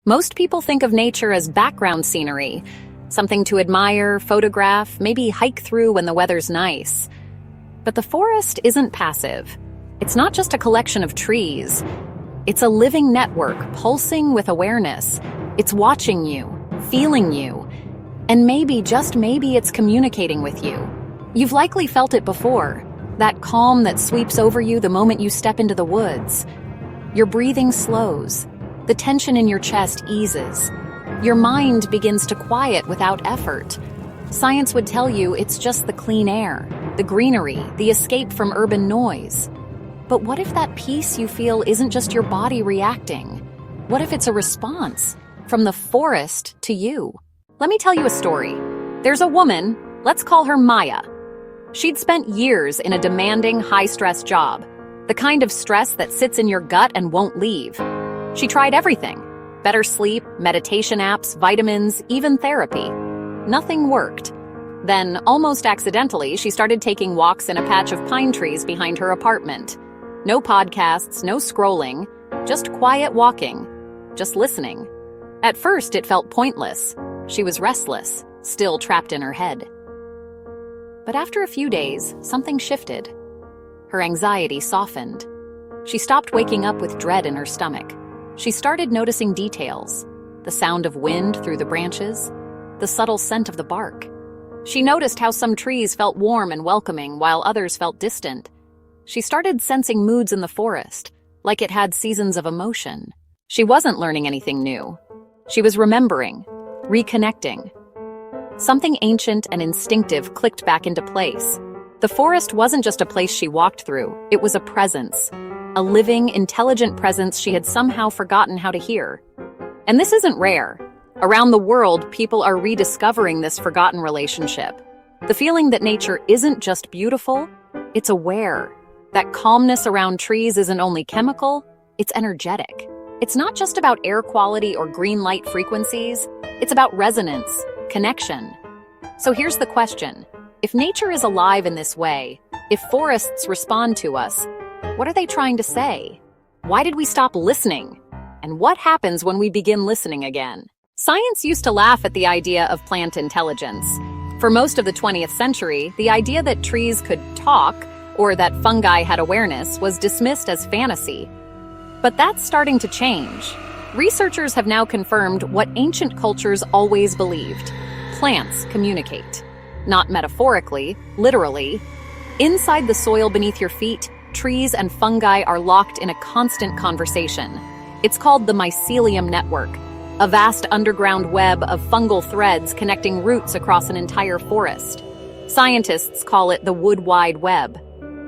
Most people think of nature as background scenery, something to admire, photograph, maybe hike through when the weather's nice. But the forest isn't passive. It's not just a collection of trees. It's a living network pulsing with awareness. It's watching you, feeling you, and maybe, just maybe, it's communicating with you. You've likely felt it before, that calm that sweeps over you the moment you step into the woods. Your breathing slows. The tension in your chest eases. Your mind begins to quiet without effort. Science would tell you it's just the clean air, the greenery, the escape from urban noise. But what if that peace you feel isn't just your body reacting? What if it's a response from the forest to you? Let me tell you a story. There's a woman, let's call her Maya. She'd spent years in a demanding, high-stress job, the kind of stress that sits in your gut and won't leave. She tried everything: better sleep, meditation apps, vitamins, even therapy. Nothing worked. Then, almost accidentally, she started taking walks in a patch of pine trees behind her apartment. No podcasts, no scrolling, just quiet walking, just listening. At first, it felt pointless. She was restless, still trapped in her head. But after a few days, something shifted. Her anxiety softened. She stopped waking up with dread in her stomach. She started noticing details: the sound of wind through the branches, the subtle scent of the bark. She noticed how some trees felt warm and welcoming while others felt distant. She started sensing moods in the forest, like it had seasons of emotion. She wasn't learning anything new. She was remembering, reconnecting. Something ancient and instinctive clicked back into place. The forest wasn't just a place she walked through, it was a presence. A living, intelligent presence she had somehow forgotten how to hear. And this isn't rare. Around the world, people are rediscovering this forgotten relationship. The feeling that nature isn't just beautiful, it's aware. That calmness around trees isn't only chemical, it's energetic. It's not just about air quality or green light frequencies, it's about resonance, connection. So here's the question. If nature is alive in this way, if forests respond to us, what are they trying to say? Why did we stop listening? And what happens when we begin listening again? Science used to laugh at the idea of plant intelligence. For most of the 20th century, the idea that trees could talk or that fungi had awareness was dismissed as fantasy. But that's starting to change. Researchers have now confirmed what ancient cultures always believed. Plants communicate. Not metaphorically, literally. Inside the soil beneath your feet, trees and fungi are locked in a constant conversation. It's called the Mycelium network, a vast underground web of fungal threads connecting roots across an entire forest. Scientists call it the wood wide web.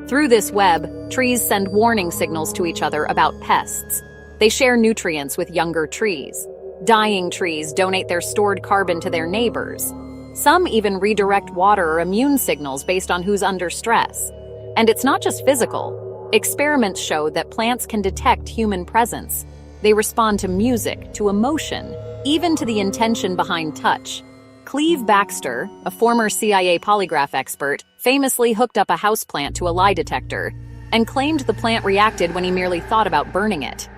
Through this web, trees send warning signals to each other about pests. They share nutrients with younger trees. Dying trees donate their stored carbon to their neighbors. Some even redirect water or immune signals based on who's under stress. And it's not just physical. Experiments show that plants can detect human presence. They respond to music, to emotion, even to the intention behind touch. Cleve Baxter, a former CIA polygraph expert, famously hooked up a houseplant to a lie detector and claimed the plant reacted when he merely thought about burning it.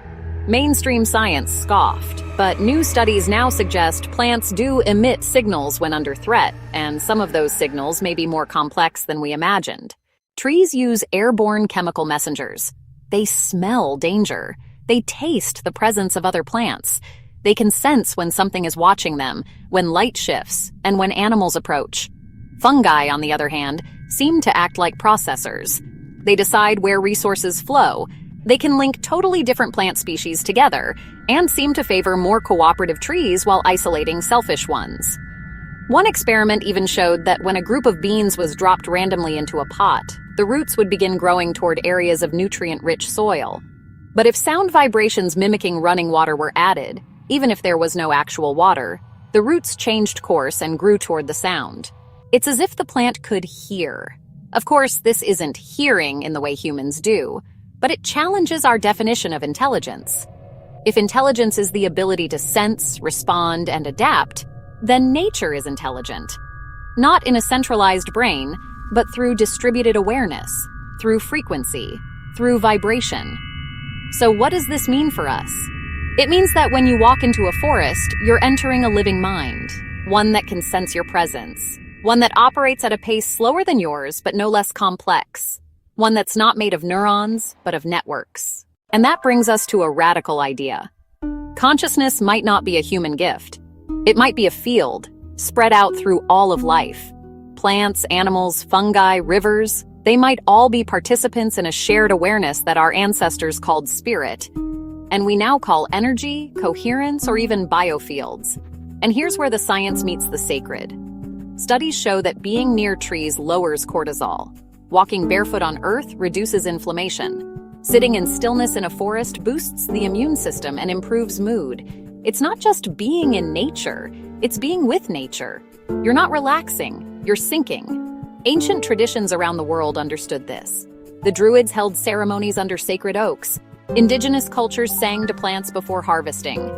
Mainstream science scoffed, but new studies now suggest plants do emit signals when under threat, and some of those signals may be more complex than we imagined. Trees use airborne chemical messengers. They smell danger. They taste the presence of other plants. They can sense when something is watching them, when light shifts, and when animals approach. Fungi, on the other hand, seem to act like processors. They decide where resources flow. They can link totally different plant species together, and seem to favor more cooperative trees while isolating selfish ones. One experiment even showed that when a group of beans was dropped randomly into a pot, the roots would begin growing toward areas of nutrient-rich soil. But if sound vibrations mimicking running water were added, even if there was no actual water, the roots changed course and grew toward the sound. It's as if the plant could hear. Of course, this isn't hearing in the way humans do, but it challenges our definition of intelligence. If intelligence is the ability to sense, respond, and adapt, then nature is intelligent. Not in a centralized brain, but through distributed awareness, through frequency, through vibration. So what does this mean for us? It means that when you walk into a forest, you're entering a living mind, one that can sense your presence, one that operates at a pace slower than yours, but no less complex, one that's not made of neurons, but of networks. And that brings us to a radical idea. Consciousness might not be a human gift. It might be a field, spread out through all of life. Plants, animals, fungi, rivers, they might all be participants in a shared awareness that our ancestors called spirit, and we now call energy, coherence, or even biofields. And here's where the science meets the sacred. Studies show that being near trees lowers cortisol. Walking barefoot on earth reduces inflammation. Sitting in stillness in a forest boosts the immune system and improves mood. It's not just being in nature, it's being with nature. You're not relaxing, you're sinking. Ancient traditions around the world understood this. The Druids held ceremonies under sacred oaks. Indigenous cultures sang to plants before harvesting.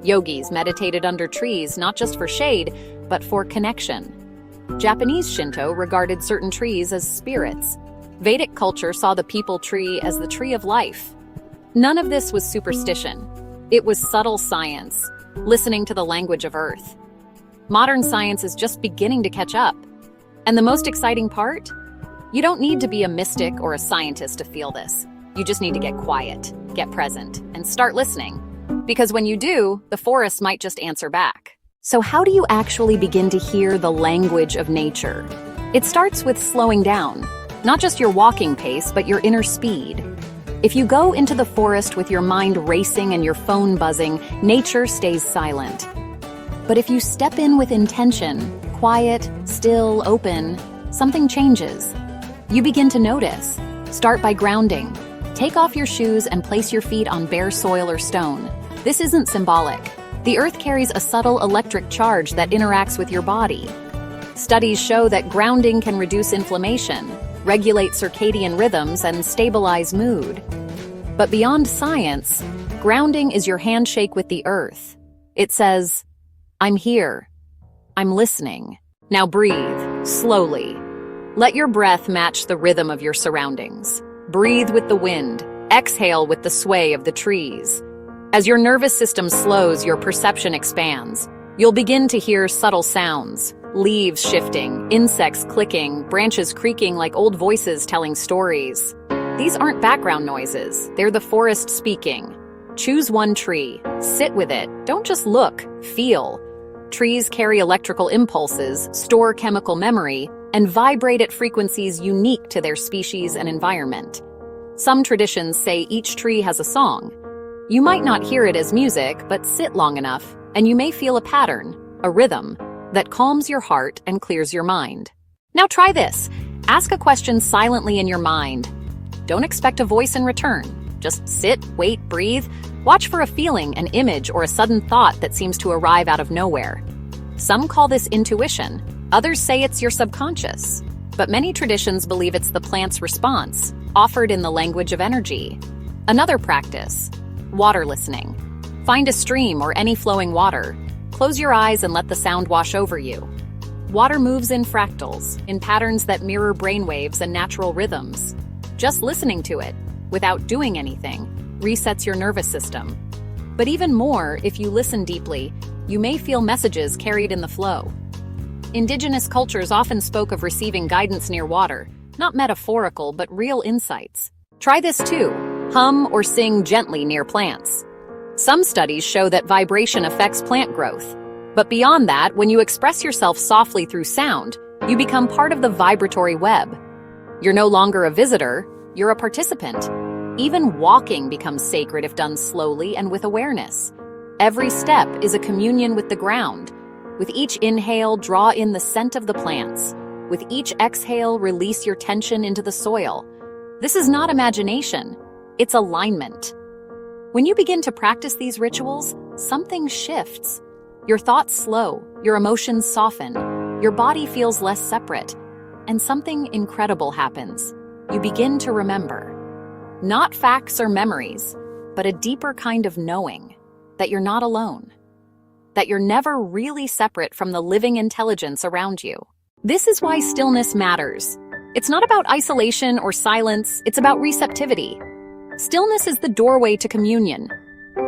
Yogis meditated under trees not just for shade, but for connection. Japanese Shinto regarded certain trees as spirits. Vedic culture saw the peepal tree as the tree of life. None of this was superstition. It was subtle science, listening to the language of Earth. Modern science is just beginning to catch up. And the most exciting part? You don't need to be a mystic or a scientist to feel this. You just need to get quiet, get present, and start listening. Because when you do, the forest might just answer back. So how do you actually begin to hear the language of nature? It starts with slowing down. Not just your walking pace, but your inner speed. If you go into the forest with your mind racing and your phone buzzing, nature stays silent. But if you step in with intention, quiet, still, open, something changes. You begin to notice. Start by grounding. Take off your shoes and place your feet on bare soil or stone. This isn't symbolic. The earth carries a subtle electric charge that interacts with your body. Studies show that grounding can reduce inflammation, regulate circadian rhythms, and stabilize mood. But beyond science, grounding is your handshake with the earth. It says, I'm here. I'm listening. Now breathe, slowly. Let your breath match the rhythm of your surroundings. Breathe with the wind. Exhale with the sway of the trees. As your nervous system slows, your perception expands. You'll begin to hear subtle sounds. Leaves shifting, insects clicking, branches creaking like old voices telling stories. These aren't background noises, they're the forest speaking. Choose one tree, sit with it, don't just look, feel. Trees carry electrical impulses, store chemical memory, and vibrate at frequencies unique to their species and environment. Some traditions say each tree has a song. You might not hear it as music, but sit long enough, and you may feel a pattern, a rhythm, that calms your heart and clears your mind. Now try this. Ask a question silently in your mind. Don't expect a voice in return. Just sit, wait, breathe. Watch for a feeling, an image, or a sudden thought that seems to arrive out of nowhere. Some call this intuition. Others say it's your subconscious. But many traditions believe it's the plant's response, offered in the language of energy. Another practice, water listening. Find a stream or any flowing water. Close your eyes and let the sound wash over you. Water moves in fractals, in patterns that mirror brainwaves and natural rhythms. Just listening to it, without doing anything, resets your nervous system. But even more, if you listen deeply, you may feel messages carried in the flow. Indigenous cultures often spoke of receiving guidance near water, not metaphorical, but real insights. Try this too. Hum or sing gently near plants. Some studies show that vibration affects plant growth. But beyond that, when you express yourself softly through sound, you become part of the vibratory web. You're no longer a visitor, you're a participant. Even walking becomes sacred if done slowly and with awareness. Every step is a communion with the ground. With each inhale, draw in the scent of the plants. With each exhale, release your tension into the soil. This is not imagination, it's alignment. When you begin to practice these rituals, something shifts. Your thoughts slow, your emotions soften, your body feels less separate, and something incredible happens. You begin to remember. Not facts or memories, but a deeper kind of knowing that you're not alone, that you're never really separate from the living intelligence around you. This is why stillness matters. It's not about isolation or silence, it's about receptivity. Stillness is the doorway to communion.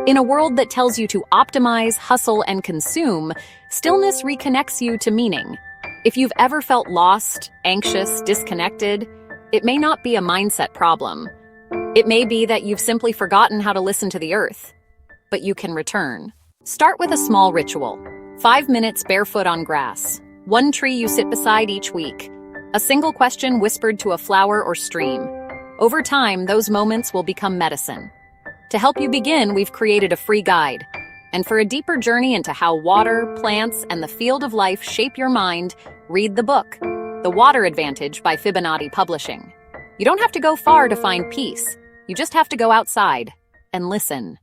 In a world that tells you to optimize, hustle, and consume, stillness reconnects you to meaning. If you've ever felt lost, anxious, disconnected, it may not be a mindset problem. It may be that you've simply forgotten how to listen to the earth. But you can return. Start with a small ritual. 5 minutes barefoot on grass. One tree you sit beside each week. A single question whispered to a flower or stream. Over time, those moments will become medicine. To help you begin, we've created a free guide. And for a deeper journey into how water, plants, and the field of life shape your mind, read the book, The Water Advantage by Fibonacci Publishing. You don't have to go far to find peace. You just have to go outside and listen.